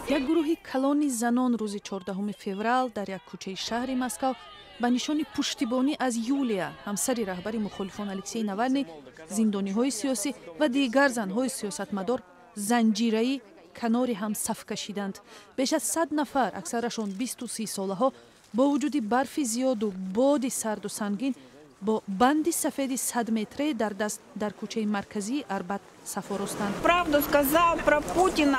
як гурӯҳи калони занон рӯзи 14 феврал дар як кӯчаи шаҳри Маскав ба нишони пуштибонӣ аз Юлия, ҳамсари раҳбари мухолифон Алексей Навалний, зиндониҳои сиёсӣ ва дигар занҳои сиёсатмадор занҷираӣ канори ҳам саф кашиданд. Беш аз 100 нафар, аксарашон 20-30 солаҳо, бо вуҷуди барфи зиёду боди сарду сангин бо банди сафеди 100 метре дар даст дар кӯчаи марказии Арбат сафоростанд.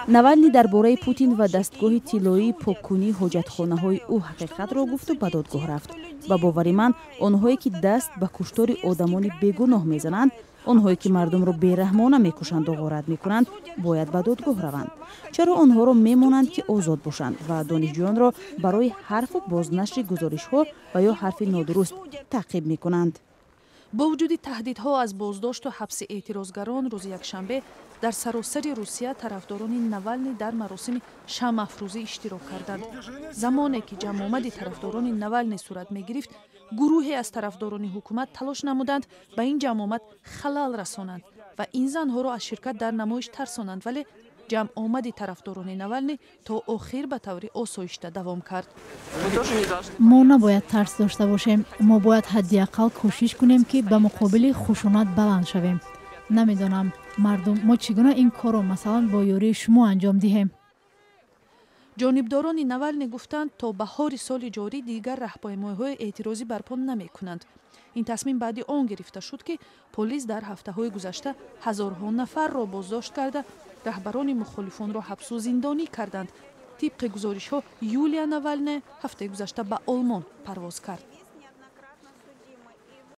навалний дар бораи Путин ва дастгоҳи тиллоии поккунии ҳоҷатхонаҳои ӯ ҳақиқатро гуфту ба додгоҳ рафт. ба бовари ман, онҳое ки даст ба куштори одамони бегуноҳ мезананд, онҳое ки мардумро бераҳмона мекушанду ғорат мекунанд, бояд ба додгоҳ раванд. чаро онҳоро мемонанд ки озод бошанд ва донишҷӯёнро барои ҳарфу бознашри гузоришҳо ва ё ҳарфи нодуруст таъқиб мекунанд. бо вуҷуди таҳдидҳо аз боздошту ҳабси эътирозгарон, рӯзи якшанбе дар саросари Русия тарафдорони Навалний дар маросими шамъафрӯзӣ иштирок карданд. замоне ки ҷамъомади тарафдорони Навалний сурат мегирифт, гурӯҳе аз тарафдорони ҳукумат талош намуданд ба ин ҷамъомад халал расонанд ва ин занҳоро аз ширкат дар намоиш тарсонанд, вале ҷамъомади тарафдорони Навалний то охир ба таври осоишта давом кард. мо набояд тарс дошта бошем. мо бояд ҳадди ақал кӯшиш кунем ки ба муқобили хушунат баланд шавем. намедонам мардум мо чӣ гуна ин корро масалан бо ёрии шумо анҷом диҳем. ҷонибдорони Навалний гуфтанд то баҳори соли ҷорӣ дигар раҳпаймоиҳои эътирозӣ барпо намекунанд. ин тасмим баъди он гирифта шуд ки полис дар ҳафтаҳои гузашта ҳазорҳо нафарро боздошт карда раҳбарони мухолифонро ҳабсу зиндонӣ карданд. тибқи гузоришҳо Юлия Навалная ҳафтаи гузашта ба Олмон парвоз кард.